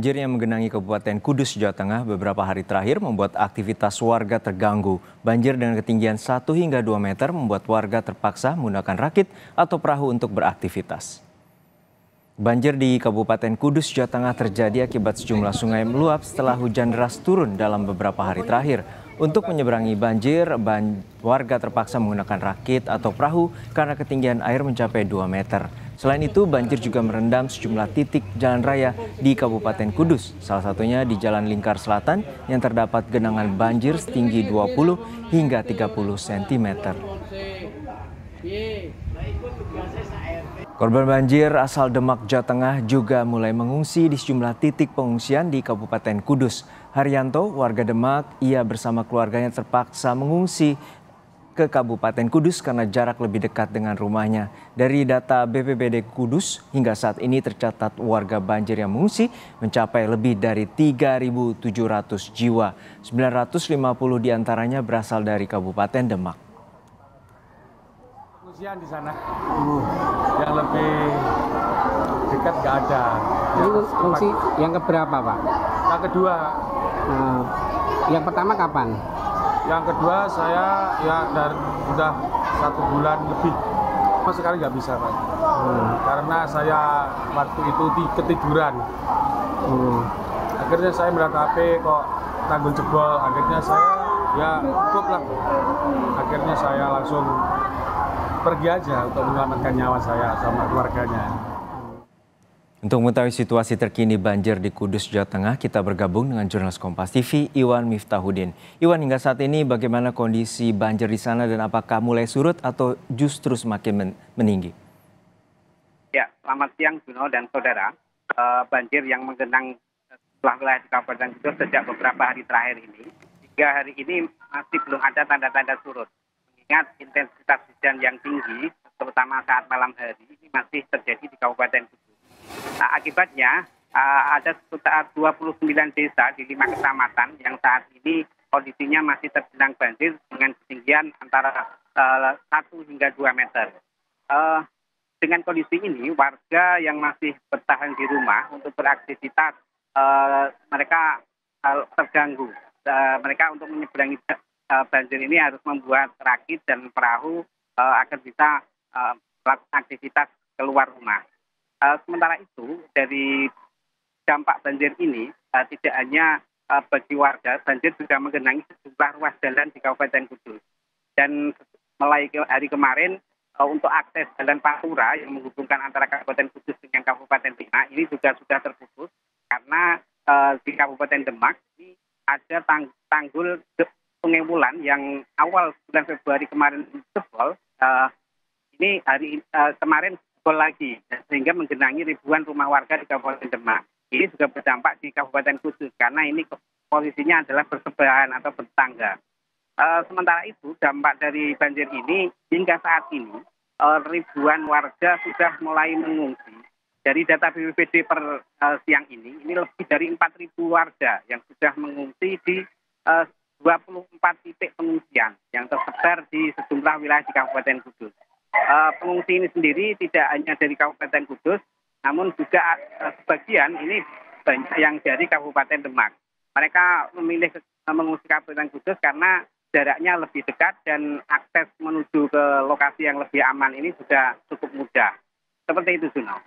Banjir yang menggenangi Kabupaten Kudus, Jawa Tengah beberapa hari terakhir membuat aktivitas warga terganggu. Banjir dengan ketinggian 1 hingga 2 meter membuat warga terpaksa menggunakan rakit atau perahu untuk beraktivitas. Banjir di Kabupaten Kudus, Jawa Tengah terjadi akibat sejumlah sungai meluap setelah hujan deras turun dalam beberapa hari terakhir. Untuk menyeberangi banjir, warga terpaksa menggunakan rakit atau perahu karena ketinggian air mencapai 2 meter. Selain itu, banjir juga merendam sejumlah titik jalan raya di Kabupaten Kudus. Salah satunya di Jalan Lingkar Selatan yang terdapat genangan banjir setinggi 20 hingga 30 cm. Korban banjir asal Demak, Jawa Tengah juga mulai mengungsi di sejumlah titik pengungsian di Kabupaten Kudus. Haryanto, warga Demak, ia bersama keluarganya terpaksa mengungsi ke Kabupaten Kudus karena jarak lebih dekat dengan rumahnya. Dari data BPBD Kudus, hingga saat ini tercatat warga banjir yang mengungsi mencapai lebih dari 3.700 jiwa. 950 diantaranya berasal dari Kabupaten Demak. Pengungsian di sana, yang lebih dekat nggak ada. Ini fungsi yang keberapa, Pak? Yang kedua. Yang pertama kapan? Yang kedua saya sudah 1 bulan lebih. Mas sekarang nggak bisa, Pak. Karena saya waktu itu ketiduran. Akhirnya saya melihat HP kok tanggul jebol. Akhirnya saya cukup lah. Akhirnya saya langsung pergi aja untuk menyelamatkan nyawa saya sama keluarganya. Untuk mengetahui situasi terkini banjir di Kudus, Jawa Tengah, kita bergabung dengan jurnalis Kompas TV, Iwan Miftahudin. Iwan, hingga saat ini bagaimana kondisi banjir di sana dan apakah mulai surut atau justru semakin meninggi? Ya, selamat siang Juno dan saudara. Banjir yang menggenang setelah wilayah di Kabupaten Kudus sejak beberapa hari terakhir ini, hingga hari ini masih belum ada tanda-tanda surut. Mengingat intensitas hujan yang tinggi, terutama saat malam hari, ini masih terjadi di Kabupaten Kudus. Nah, akibatnya ada sekitar 29 desa di 5 kecamatan yang saat ini kondisinya masih tergenang banjir dengan ketinggian antara 1 hingga 2 meter. Dengan kondisi ini, warga yang masih bertahan di rumah untuk beraktivitas, mereka terganggu. Mereka untuk menyeberangi banjir ini harus membuat rakit dan perahu agar bisa melakukan aktivitas keluar rumah. Sementara itu, dari dampak banjir ini, tidak hanya bagi warga, banjir juga menggenangi sejumlah ruas jalan di Kabupaten Kudus. Dan mulai hari kemarin, untuk akses jalan Pantura yang menghubungkan antara Kabupaten Kudus dengan Kabupaten Demak, ini juga sudah terputus karena di Kabupaten Demak ini ada tanggul Sungai Wulan yang awal bulan Februari kemarin jebol. Ini hari kemarin jebol lagi, sehingga menggenangi ribuan rumah warga di Kabupaten Demak. Ini juga berdampak di Kabupaten Kudus karena ini posisinya adalah bersebelahan atau bertangga. Sementara itu, dampak dari banjir ini hingga saat ini ribuan warga sudah mulai mengungsi. Dari data BPBD per siang ini lebih dari 4.000 warga yang sudah mengungsi di 24 titik pengungsian yang tersebar di sejumlah wilayah di Kabupaten Kudus. Pengungsi ini sendiri tidak hanya dari Kabupaten Kudus, namun juga sebagian ini banyak yang dari Kabupaten Demak. Mereka memilih mengungsi Kabupaten Kudus karena jaraknya lebih dekat dan akses menuju ke lokasi yang lebih aman ini juga cukup mudah. Seperti itu, Juno.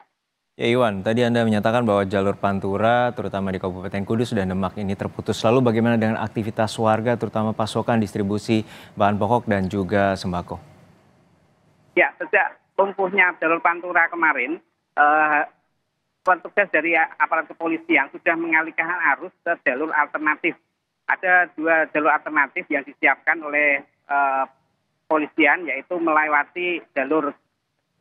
Ya Iwan, tadi Anda menyatakan bahwa jalur Pantura, terutama di Kabupaten Kudus dan Demak ini terputus. Lalu bagaimana dengan aktivitas warga, terutama pasokan distribusi bahan pokok dan juga sembako? Ya, sejak lumpuhnya jalur Pantura kemarin, petugas dari aparat kepolisian sudah mengalihkan arus ke jalur alternatif. Ada 2 jalur alternatif yang disiapkan oleh polisian, yaitu melewati jalur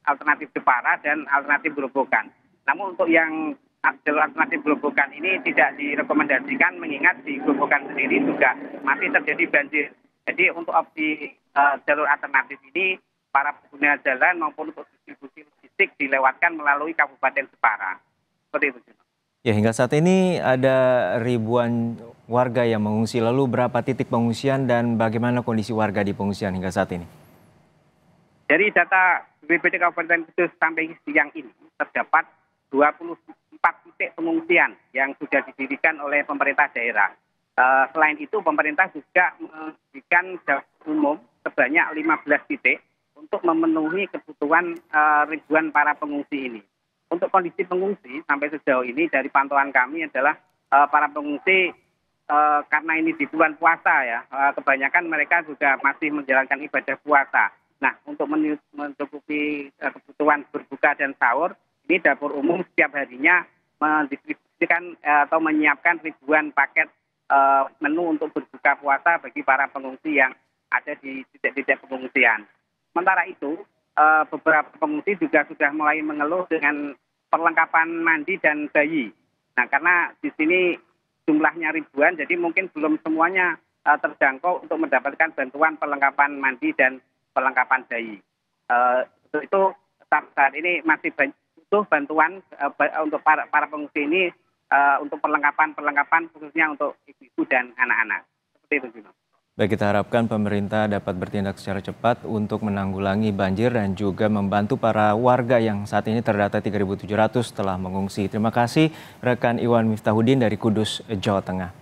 alternatif Jepara dan alternatif Grobogan. Namun untuk yang jalur alternatif Grobogan ini tidak direkomendasikan mengingat di Grobogan sendiri juga masih terjadi banjir. Jadi untuk opsi jalur alternatif ini, para pengguna jalan maupun untuk distribusi logistik dilewatkan melalui Kabupaten Jepara. Seperti itu. Ya, hingga saat ini ada ribuan warga yang mengungsi. Lalu berapa titik pengungsian dan bagaimana kondisi warga di pengungsian hingga saat ini? Dari data BPBD Kabupaten Kudus sampai siang ini terdapat 24 4 titik pengungsian yang sudah didirikan oleh pemerintah daerah. Selain itu, pemerintah juga memberikan dapur umum sebanyak 15 titik untuk memenuhi kebutuhan ribuan para pengungsi ini. Untuk kondisi pengungsi sampai sejauh ini dari pantauan kami adalah para pengungsi karena ini di bulan puasa ya, kebanyakan mereka juga masih menjalankan ibadah puasa. Nah, untuk mencukupi kebutuhan berbuka dan sahur, ini dapur umum setiap harinya mendistribusikan atau menyiapkan ribuan paket menu untuk berbuka puasa bagi para pengungsi yang ada di titik-titik pengungsian. Sementara itu, beberapa pengungsi juga sudah mulai mengeluh dengan perlengkapan mandi dan bayi. Nah, karena di sini jumlahnya ribuan, jadi mungkin belum semuanya terjangkau untuk mendapatkan bantuan perlengkapan mandi dan perlengkapan bayi. Untuk itu, saat ini masih butuh bantuan untuk para pengungsi ini untuk perlengkapan khususnya untuk ibu-ibu dan anak-anak. Seperti itu, Juno. Baik, kita harapkan pemerintah dapat bertindak secara cepat untuk menanggulangi banjir dan juga membantu para warga yang saat ini terdata 3.700 telah mengungsi. Terima kasih rekan Iwan Miftahudin dari Kudus, Jawa Tengah.